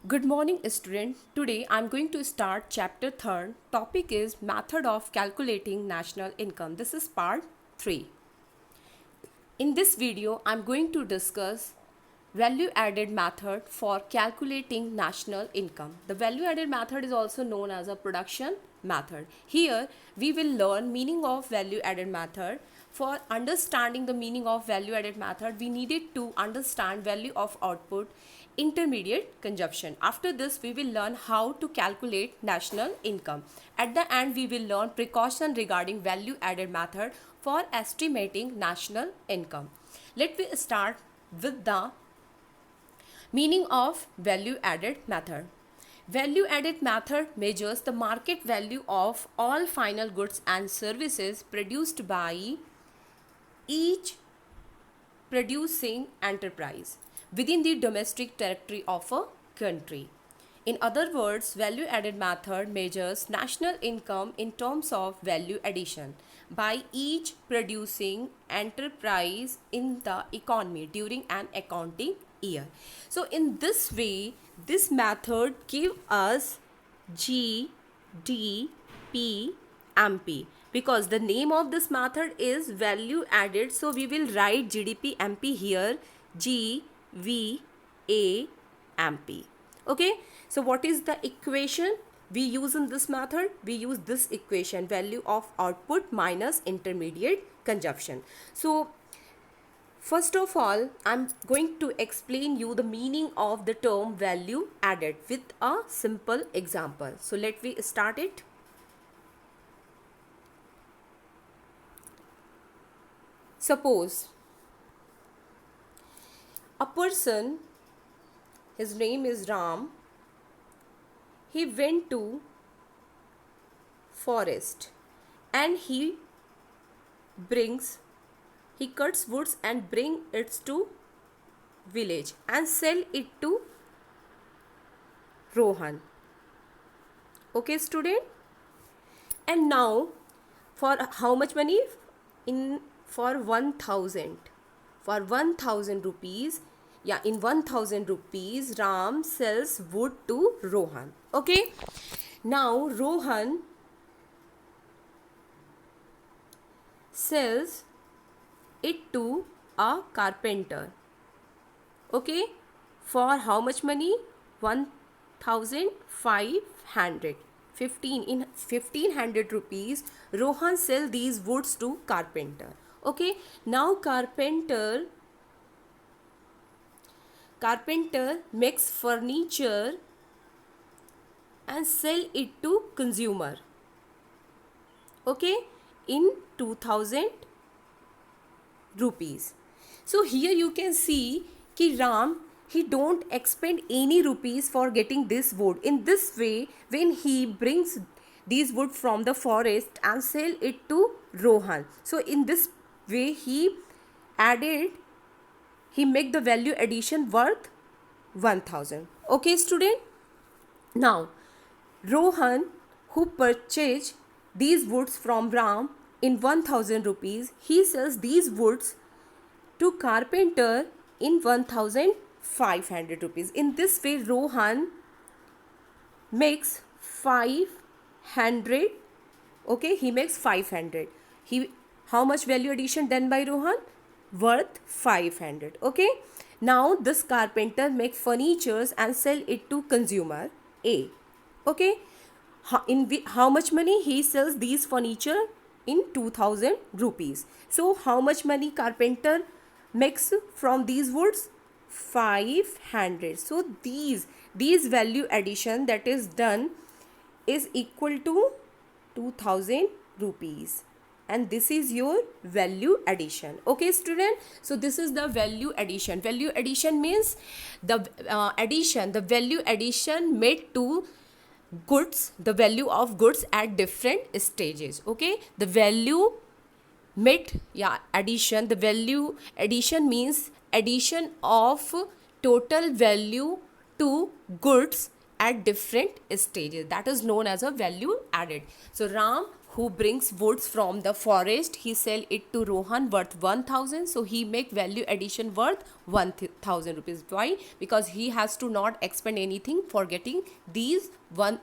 Good morning, student. Today I'm going to start chapter 3rd. Topic is method of calculating national income. This is part 3. In this video, I'm going to discuss value added method for calculating national income. The value added method is also known as a production method. Here we will learn meaning of value added method. For understanding the meaning of value added method, we needed to understand value of output, intermediate consumption. After this, we will learn how to calculate national income. At the end, we will learn precaution regarding value added method for estimating national income. Let me start with the meaning of value added method. Value added method measures the market value of all final goods and services produced by each producing enterprise within the domestic territory of a country. In other words, value added method measures national income in terms of value addition by each producing enterprise in the economy during an accounting year. So in this way, this method give us GDP MP because the name of this method is value added, so we will write GDP MP here, GVAMP. Okay, so what is the equation we use in this method? We use this equation, value of output minus intermediate consumption. So first of all, I'm going to explain you the meaning of the term value added with a simple example. So let me start it. Suppose a person, his name is Ram, he went to forest and he cuts woods and bring it to village and sell it to Rohan. Okay, student? And now for how much money? For 1000 rupees, in 1000 rupees Ram sells wood to Rohan. Okay, now Rohan sells it to a carpenter. Okay, for how much money? 1500. 1500 rupees Rohan sell these woods to carpenter. Okay, now carpenter makes furniture and sell it to consumer. Okay, in 2000 rupees. So here you can see ki Ram, he don't expend any rupees for getting this wood. In this way, when he brings these wood from the forest and sell it to Rohan, so in this way he make the value addition worth 1000. Okay, student? Now Rohan, who purchased these woods from Ram in 1000 rupees, he sells these woods to carpenter in 1500 rupees. In this way Rohan makes 500. Okay, he makes 500. How much value addition done by Rohan? Worth 500. Okay, now this carpenter make furnitures and sell it to consumer A. Okay, how much money he sells these furniture? In 2000 rupees. So how much money carpenter makes from these woods? 500. So these value addition that is done is equal to 2000 rupees, and this is your value addition. Okay, student? So this is the value addition. Value addition means the value addition made to goods, the value of goods at different stages. Okay, the value made addition, the value addition means addition of total value to goods at different stages. That is known as a value added. So Ram, who brings woods from the forest, he sell it to Rohan worth 1000, so he make value addition worth 1000 rupees. Why? Because he has to not expend anything for getting these one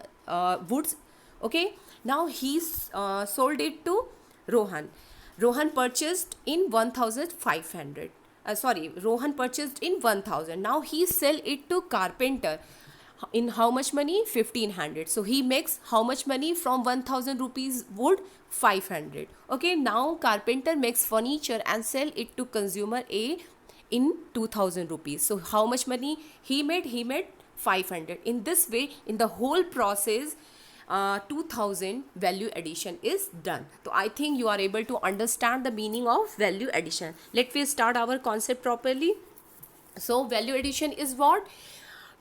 woods. Okay, now he sold it to Rohan. Rohan purchased in 1500. Rohan purchased in 1000. Now he sell it to carpenter in how much money? 1500. So he makes how much money from 1000 rupees wood? 500. Okay, now carpenter makes furniture and sell it to consumer A in 2000 rupees. So how much money he made? He made 500. In this way, in the whole process, 2000 value addition is done. So I think you are able to understand the meaning of value addition. Let me start our concept properly. So value addition is what?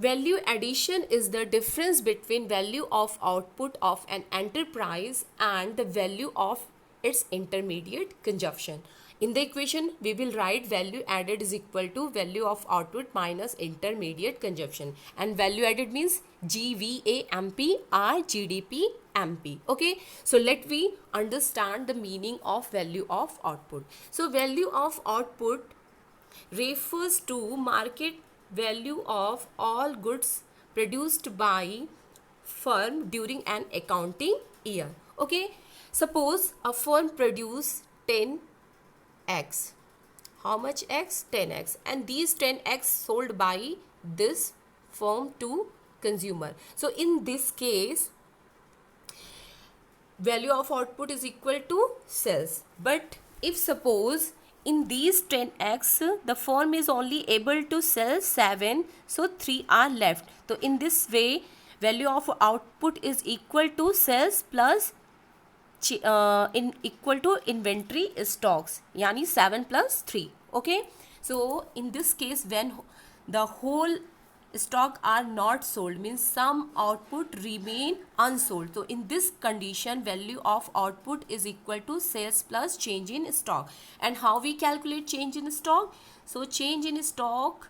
Value addition is the difference between value of output of an enterprise and the value of its intermediate consumption. In the equation, we will write value added is equal to value of output minus intermediate consumption. And value added means GVAMP or GDP MP. Okay, so let me understand the meaning of value of output. So value of output refers to market value of all goods produced by firm during an accounting year. Okay, suppose a firm produce 10x. How much x? 10x, and these 10x sold by this firm to consumer. So in this case, value of output is equal to sales. But if suppose in these 10x the firm is only able to sell 7, so 3 are left. So in this way, value of output is equal to sales plus equal to inventory stocks, yani 7 plus 3. Okay, so in this case, when the whole stock are not sold, means some output remain unsold. So in this condition, value of output is equal to sales plus change in stock. And how we calculate change in stock? So change in stock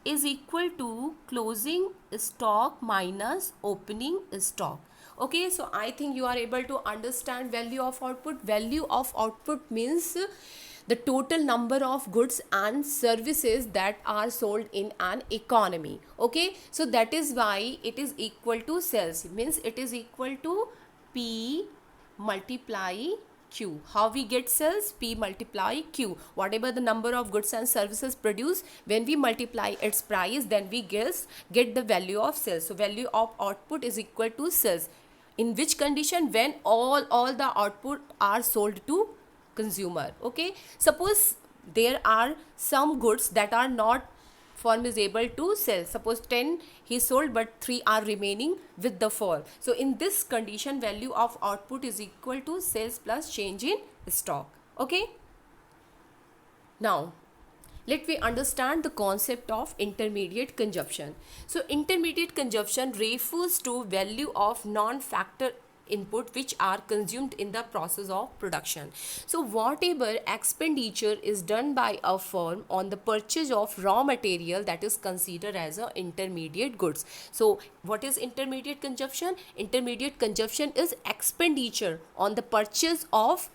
is equal to closing stock minus opening stock. Okay, so I think you are able to understand value of output. Value of output means the total number of goods and services that are sold in an economy. Okay, so that is why it is equal to sales, means it is equal to P multiply Q. How we get sales? P multiply Q. Whatever the number of goods and services produced, when we multiply its price, then we get the value of sales. So value of output is equal to sales. In which condition? When all the output are sold to consumer. Okay, suppose there are some goods that are not firm is able to sell. Suppose 10 he sold, but 3 are remaining with the firm. So in this condition, value of output is equal to sales plus change in stock. Okay, now let me understand the concept of intermediate consumption. So intermediate consumption refers to value of non-factor input which are consumed in the process of production. So whatever expenditure is done by a firm on the purchase of raw material, that is considered as a intermediate goods. So what is intermediate consumption? Intermediate consumption is expenditure on the purchase of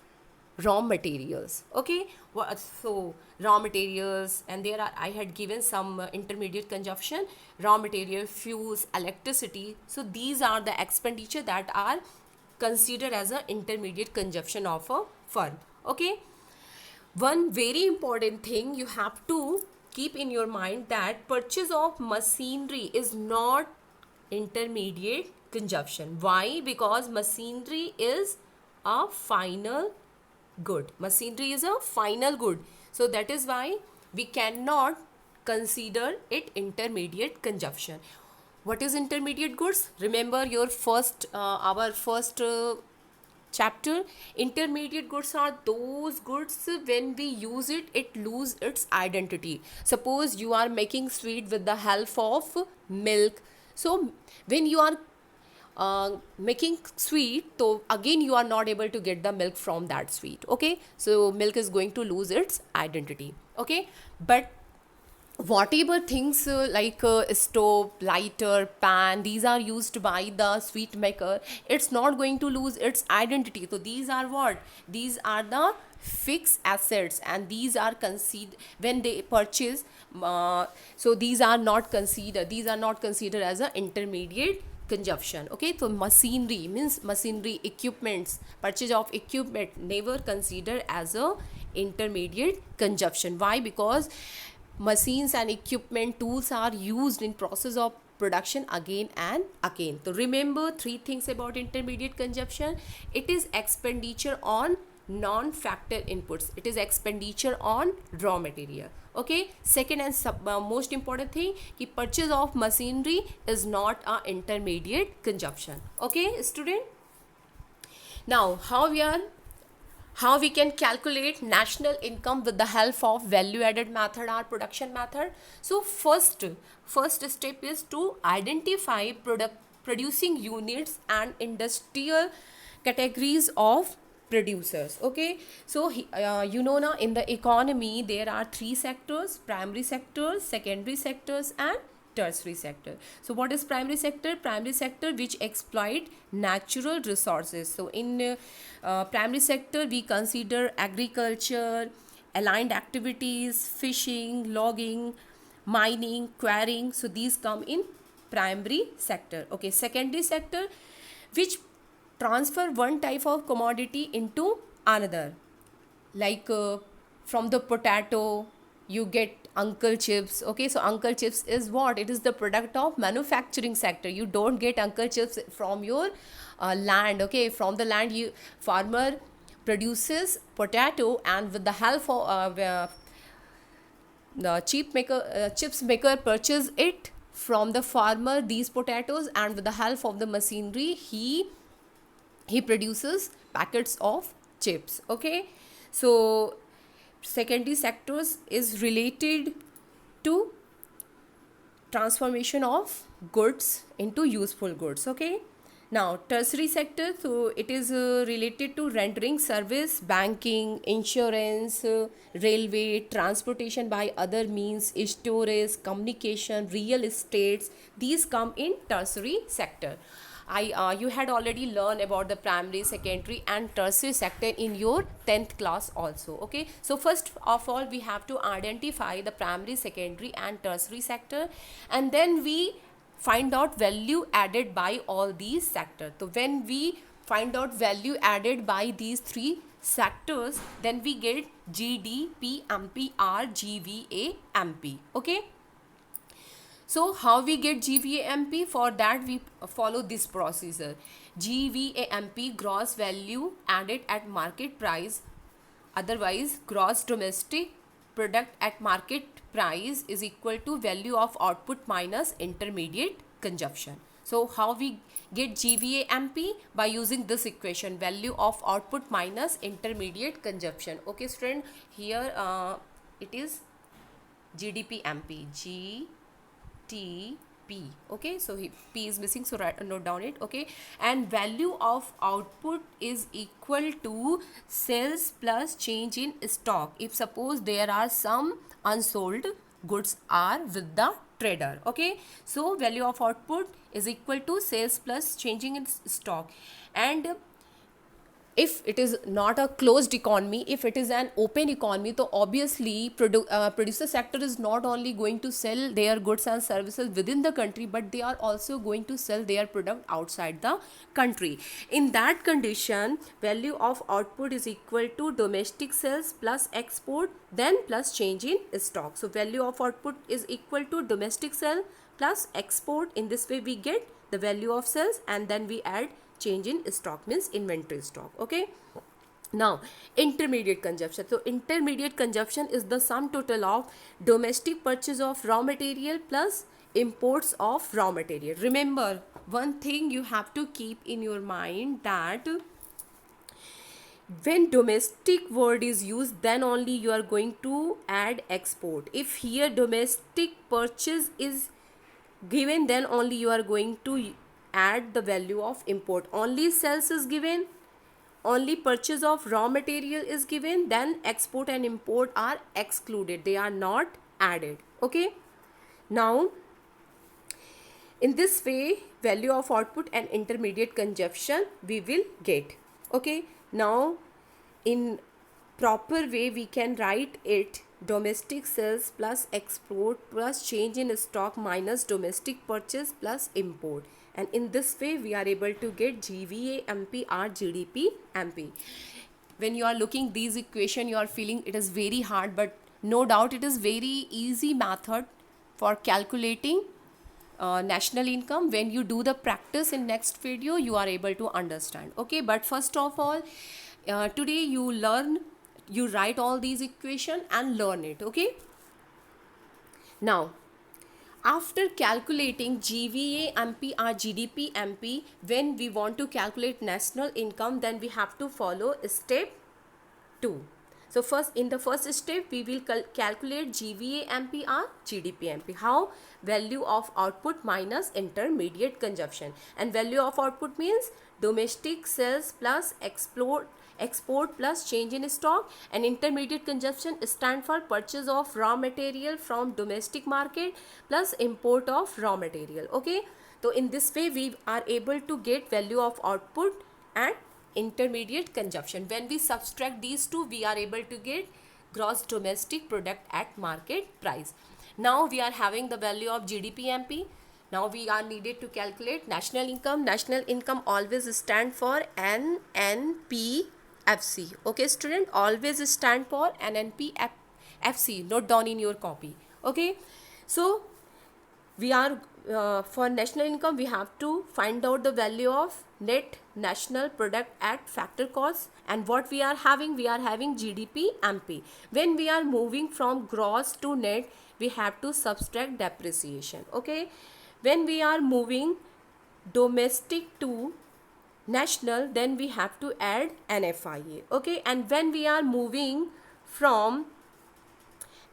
raw materials. Okay, so raw materials, and there are, I had given some intermediate consumption: raw material, fuels, electricity. So these are the expenditure that are considered as an intermediate consumption of a firm. Okay, one very important thing you have to keep in your mind, that purchase of machinery is not intermediate consumption. Why? Because machinery is a final good. Machinery is a final good. So that is why we cannot consider it intermediate consumption. What is intermediate goods? Remember your our first chapter. Intermediate goods are those goods when we use it, it lose its identity. Suppose you are making sweet with the help of milk. So when you are making sweet, so again you are not able to get the milk from that sweet. Okay, so milk is going to lose its identity. Okay, but whatever things like stove, lighter, pan, these are used by the sweet maker, it's not going to lose its identity. So these are what, these are the fixed assets, and these are considered when they purchase, so these are not considered as an intermediate consumption. Okay, so machinery means machinery, equipments, purchase of equipment never considered as a intermediate consumption. Why? Because machines and equipment, tools are used in process of production again and again. So remember three things about intermediate consumption. It is expenditure on non-factor inputs, it is expenditure on raw material. Okay, second and most important thing, ki purchase of machinery is not a intermediate consumption. Okay student, now how we can calculate national income with the help of value added method or production method. So first step is to identify producing units and industrial categories of producers. Okay, so you know now, in the economy there are three sectors: primary sectors, secondary sectors, and tertiary sector. So what is primary sector? Primary sector which exploit natural resources. So in primary sector we consider agriculture, aligned activities, fishing, logging, mining, quarrying. So these come in primary sector. Okay, secondary sector which transfer one type of commodity into another, like from the potato you get uncle chips. Okay, so uncle chips is what, it is the product of manufacturing sector. You don't get uncle chips from your land. Okay, from the land, you farmer produces potato, and with the help of the chips maker purchase it from the farmer, these potatoes, and with the help of the machinery he produces packets of chips. Okay, so secondary sectors is related to transformation of goods into useful goods. Okay, now tertiary sector, so it is related to rendering service, banking, insurance, railway, transportation by other means, storage, communication, real estates. These come in tertiary sector. You had already learned about the primary, secondary, and tertiary sector in your 10th class also. Okay, so first of all we have to identify the primary, secondary, and tertiary sector, and then we find out value added by all these sectors. So when we find out value added by these three sectors, then we get GDP, MP, or GVA, MP. Okay, so how we get GVAMP? For that we follow this procedure. GVAMP, gross value added at market price, otherwise gross domestic product at market price, is equal to value of output minus intermediate consumption. So how we get GVAMP? By using this equation, value of output minus intermediate consumption. Okay student, here it is GDP MP, GTP. Okay, so P is missing, so note down it. Okay, and value of output is equal to sales plus change in stock, if suppose there are some unsold goods are with the trader. Okay, so value of output is equal to sales plus changing in stock. And if it is not a closed economy, if it is an open economy, so obviously producer sector is not only going to sell their goods and services within the country, but they are also going to sell their product outside the country. In that condition, value of output is equal to domestic sales plus export, then plus change in stock. So value of output is equal to domestic sale plus export. In this way we get the value of sales, and then we add change in stock, means inventory stock. Okay, now intermediate consumption. So intermediate consumption is the sum total of domestic purchase of raw material plus imports of raw material. Remember one thing you have to keep in your mind, that when domestic word is used, then only you are going to add export. If here domestic purchase is given, then only you are going to add the value of import. Only sales is given, only purchase of raw material is given, then export and import are excluded, they are not added. Okay, now in this way value of output and intermediate consumption we will get. Okay, now in proper way we can write it: domestic sales plus export plus change in stock minus domestic purchase plus import. And in this way we are able to get GVA MP or GDP MP. When you are looking these equation, you are feeling it is very hard, but no doubt it is very easy method for calculating national income. When you do the practice in next video, you are able to understand. Okay, but first of all, today you write all these equation and learn it. Okay, now after calculating GVA MP or GDP MP, when we want to calculate national income, then we have to follow step 2. So first, in the first step we will calculate GVA MP or GDP MP. How? Value of output minus intermediate consumption. And value of output means domestic sales plus export plus change in stock, and intermediate consumption stand for purchase of raw material from domestic market plus import of raw material. Okay, so in this way we are able to get value of output and intermediate consumption. When we subtract these two, we are able to get gross domestic product at market price. Now we are having the value of GDP MP. Now we are needed to calculate national income. National income always stand for NNPFC. Okay student, always stand for NNPFC. Note down in your copy. Okay, so we are for national income we have to find out the value of net national product at factor cost. And what we are having GDP MP. When we are moving from gross to net, we have to subtract depreciation. Okay, when we are moving domestic to national, then we have to add NFIA. Okay, and when we are moving from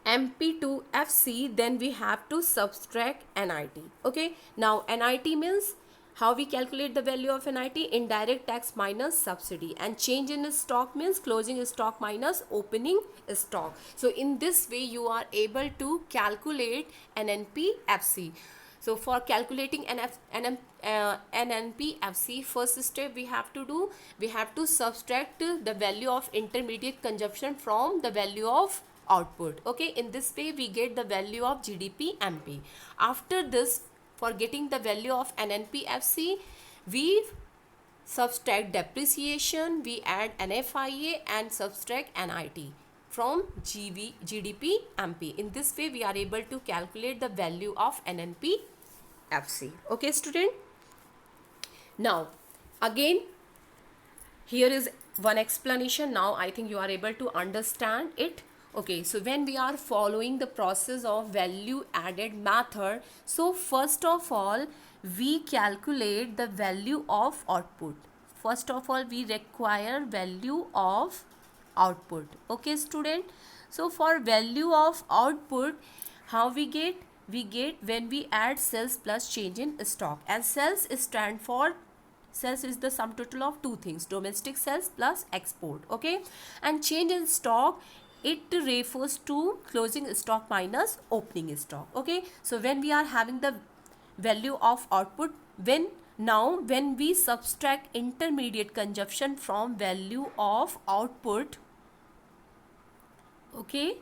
MP to FC, then we have to subtract NIT. Okay, now NIT means how we calculate the value of NIT: indirect tax minus subsidy. And change in stock means closing stock minus opening stock. So in this way you are able to calculate NNPFC. So for calculating NNPFC, first step we have to subtract the value of intermediate consumption from the value of output. Okay, in this way we get the value of GDP MP. After this, for getting the value of NNPFC, we subtract depreciation, we add NFIA and subtract NIT from GDP MP. In this way we are able to calculate the value of NNPFC. Okay student, now again here is one explanation. Now I think you are able to understand it. Okay, so when we are following the process of value added method, so first of all we calculate the value of output. First of all we require value of output. Okay student, so for value of output, how we get when we add sales plus change in stock. And sales stand for, sales is the sum total of two things: domestic sales plus export. Okay, and change in stock, it refers to closing stock minus opening stock. Okay, so when we are having the value of output, when we subtract intermediate consumption from value of output, okay,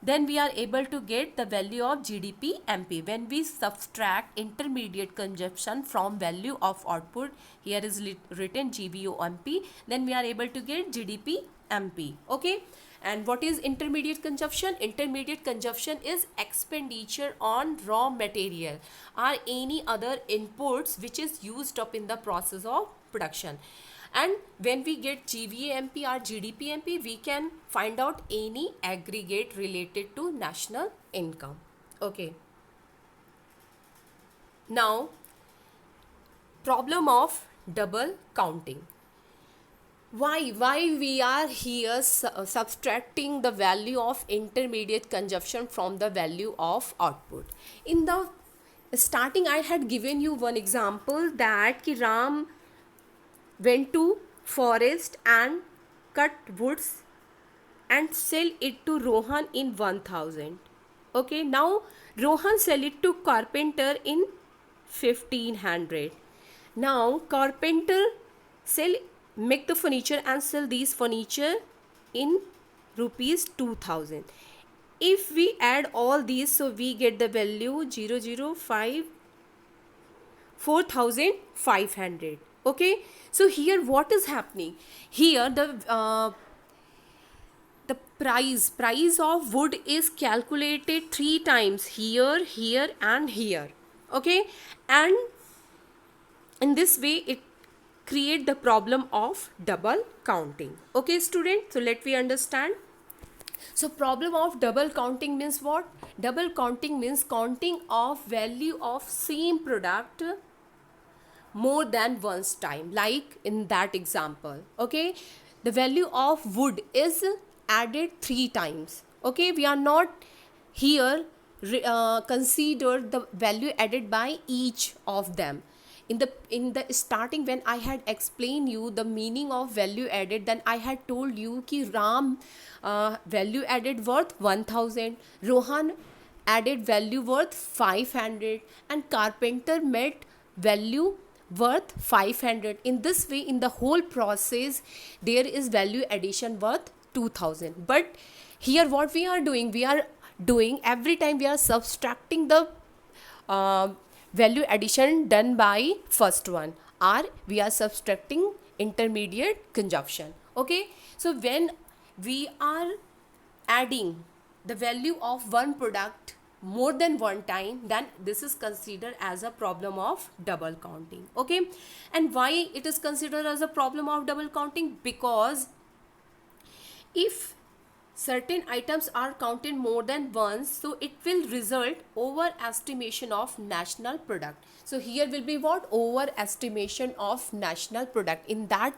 then we are able to get the value of GDP MP. When we subtract intermediate consumption from value of output, here is written GVO MP, then we are able to get GDP MP. Okay, and what is intermediate consumption? Intermediate consumption is expenditure on raw material or any other inputs which is used up in the process of production. And when we get GVA MP or GDP MP, we can find out any aggregate related to national income. Okay. Now, problem of double counting. Why we are here subtracting the value of intermediate consumption from the value of output? In the starting, I had given you one example that ki Ram went to forest and cut woods and sell it to Rohan in 1000. Okay, now Rohan sell it to carpenter in 1500. Now carpenter sell make the furniture and sell these furniture in rupees 2000. If we add all these, so we get the value 005 4500. Okay, so here what is happening? Here the price of wood is calculated 3 times, here, here and here. Okay, and in this way it create the problem of double counting. Okay student, so let me understand. So problem of double counting means what? Double counting means counting of value of same product more than once time, like in that example. Okay, the value of wood is added 3 times. Okay, we are not here consider the value added by each of them. In the starting, when I had explained you the meaning of value added, then I had told you ki Ram value added worth 1000, Rohan added value worth 500, and carpenter made value worth 500. In this way, in the whole process there is value addition worth 2000. But here what we are doing every time we are subtracting the value addition done by first one, or we are subtracting intermediate conjunction. Okay, so when we are adding the value of one product more than one time, then this is considered as a problem of double counting. Okay, and why it is considered as a problem of double counting? Because if certain items are counted more than once, so it will result overestimation of national product. So here will be what? Overestimation of national product. In that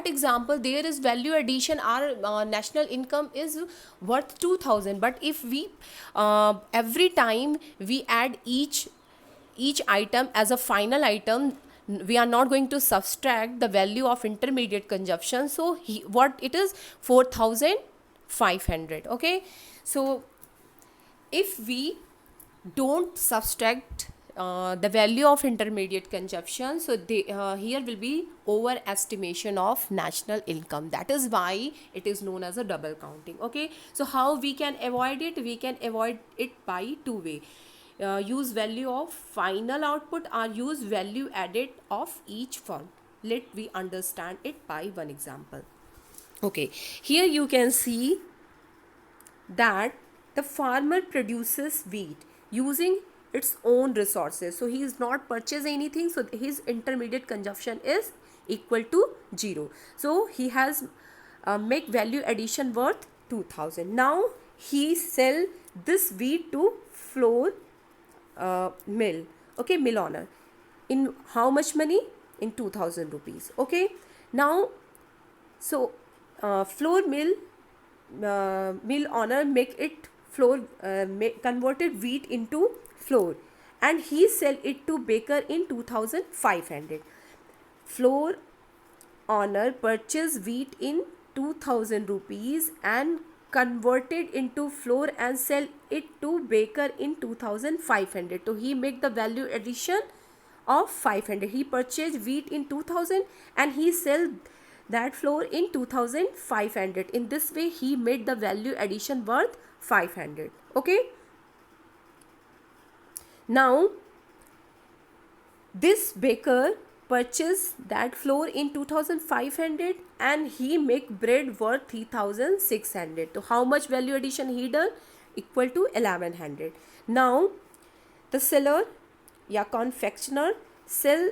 example, there is value addition, our national income is worth 2000. But if we every time we add each item as a final item, we are not going to subtract the value of intermediate consumption. So what it is? 4500. Okay, so if we don't subtract the value of intermediate consumption, so here will be overestimation of national income. That is why it is known as a double counting. Okay, so how we can avoid it? We can avoid it by two ways. Use value of final output or use value added of each firm. Let we understand it by one example. Okay, here you can see that the farmer produces wheat using its own resources. So he is not purchase anything, so his intermediate consumption is equal to 0. So he has make value addition worth 2000. Now he sell this wheat to flour mill. Okay, mill owner. In how much money? In 2000 rupees. Okay, now so flour mill owner make it flour converted wheat into flour, and he sell it to baker in 2500. Flour owner purchase wheat in 2000 rupees and converted into flour and sell it to baker in 2500. So he make the value addition of 500. He purchased wheat in 2000 and he sell that flour in 2500. In this way he made the value addition worth 500. Okay, now this baker purchase that flour in 2500 and he make bread worth 3600. So how much value addition he done? Equal to 1100. Now the seller या confectioner sell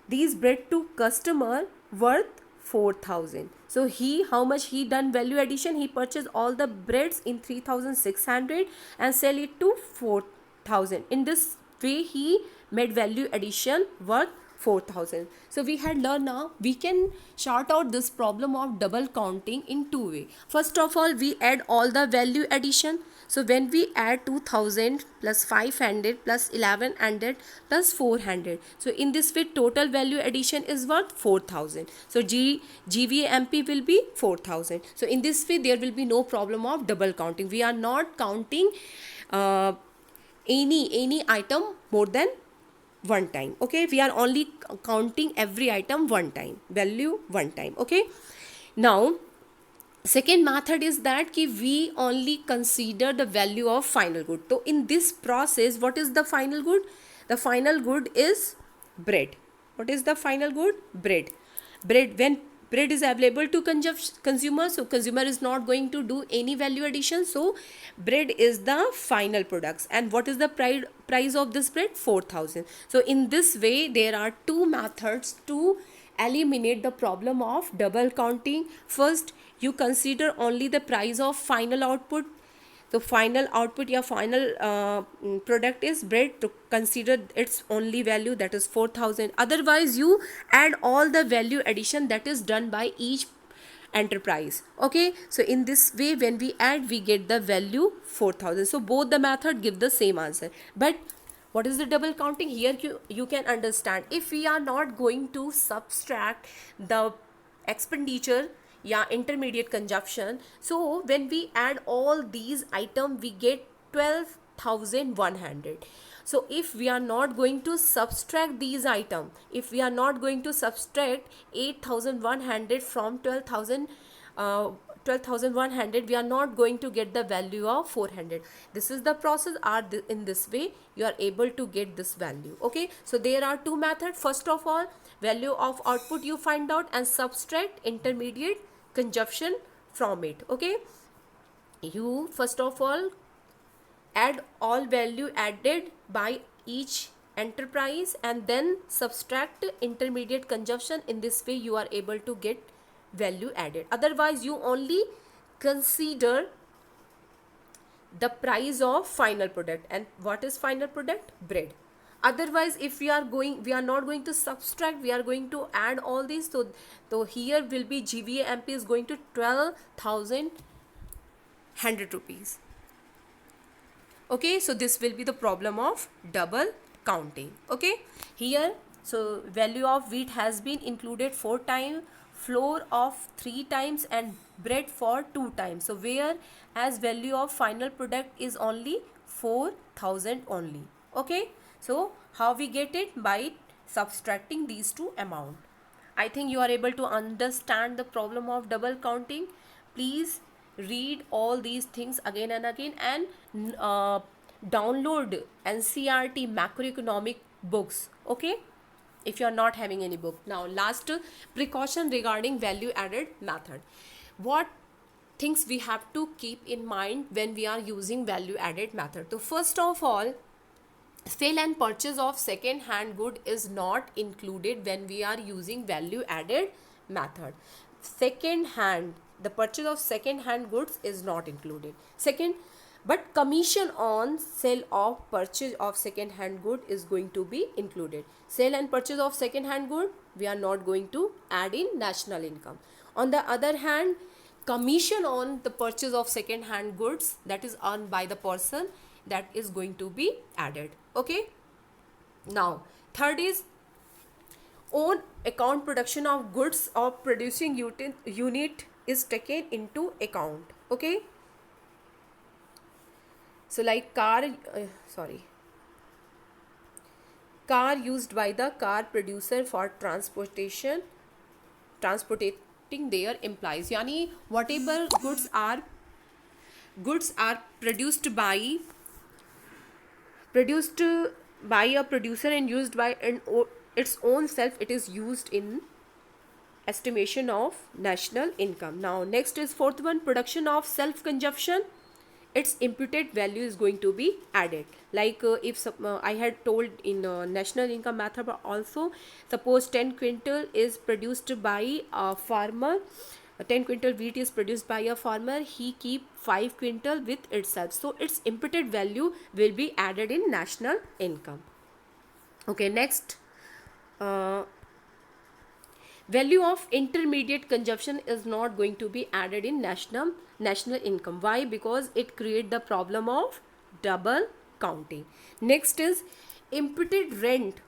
these bread to customer worth 4000. So he, how much he done value addition? He purchased all the breads in 3600 and sell it to 4000. In this way he made value addition worth 4000. So we had learned, now we can sort out this problem of double counting in two ways. First of all, we add all the value addition. So when we add 2000 plus 500 plus 1100 plus 400, so in this way total value addition is what? 4000. So GVMP will be 4000. So in this way there will be no problem of double counting. We are not counting any item more than one time. Okay, we are only counting every item one time, value one time. Okay, now second method is that ki we only consider the value of final good. So in this process, what is the final good? The final good is bread. What is the final good? Bread. When bread is available to consumer, so consumer is not going to do any value addition, so bread is the final products. And what is the price of this bread? 4000. So in this way there are two methods to eliminate the problem of double counting. First, you consider only the price of final output. The final output, your final product is bread, to consider its only value, that is 4000. Otherwise you add all the value addition that is done by each enterprise. Okay, so in this way when we add, we get the value 4000. So both the method give the same answer. But what is the double counting? Here you can understand, if we are not going to subtract the expenditure, yeah, intermediate consumption, so when we add all these items we get 12,100. So if we are not going to subtract these items, if we are not going to subtract 8,100 from 12,100, we are not going to get the value of 400. This is the process. In this way you are able to get this value. Okay, so there are two methods. First of all, value of output you find out and subtract intermediate consumption from it. Okay, you first of all add all value added by each enterprise and then subtract intermediate consumption. In this way you are able to get value added. Otherwise you only consider the price of final product. And what is final product? Bread. Otherwise if we are not going to subtract, we are going to add all these, so here will be GVMP is going to 12,100 rupees. Okay, so this will be the problem of double counting. Okay, here, so value of wheat has been included 4 times, flour of 3 times, and bread for 2 times. So where as value of final product is only 4000 only. Okay, so how we get it? By subtracting these two amount. I think you are able to understand the problem of double counting. Please read all these things again and again, and download NCERT macroeconomic books. Okay, if you are not having any book. Now last precaution regarding value added method. What things we have to keep in mind when we are using value added method? So first of all, sale and purchase of second hand good is not included when we are using value added method. The purchase of second hand goods is not included. Second, but commission on sale of purchase of second hand good is going to be included. Sale and purchase of second hand good we are not going to add in national income. On the other hand, commission on the purchase of second hand goods that is earned by the person, that is going to be added. Okay, now third is own account production of goods of producing unit is taken into account. Okay, so like car used by the car producer for transporting their employees. Yani whatever goods are produced by a producer and used by its own self, it is used in estimation of national income. Now next is fourth one, production of self consumption, its imputed value is going to be added. Like if I had told in national income method also, suppose 10 quintal is produced by a farmer, 10 quintal wheat is produced by a farmer, he keep 5 quintal with itself, so its imputed value will be added in national income. Okay, next value of intermediate consumption is not going to be added in national income. Why? Because it create the problem of double counting. Next is imputed rent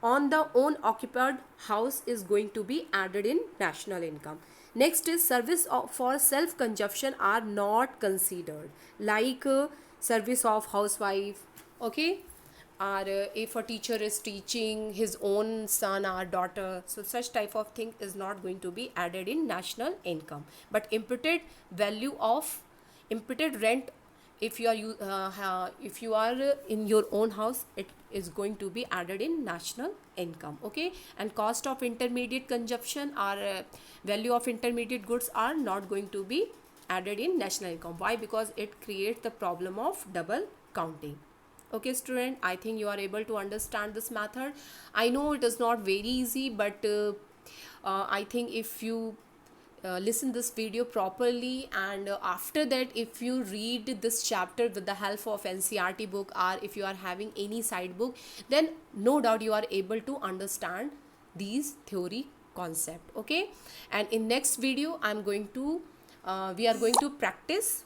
on the own occupied house is going to be added in national income. Next is service for self consumption are not considered, like service of housewife, okay, or if a teacher is teaching his own son or daughter, so such type of thing is not going to be added in national income. But imputed value of imputed rent, if you are if you are in your own house, it is going to be added in national income, okay. And cost of intermediate consumption or value of intermediate goods are not going to be added in national income. Why? Because it creates the problem of double counting. Okay student, I think you are able to understand this method. I know it is not very easy, but I think if you listen this video properly, and after that if you read this chapter with the help of NCERT book, or if you are having any side book, then no doubt you are able to understand these theory concept, okay. And in next video I'm going to we are going to practice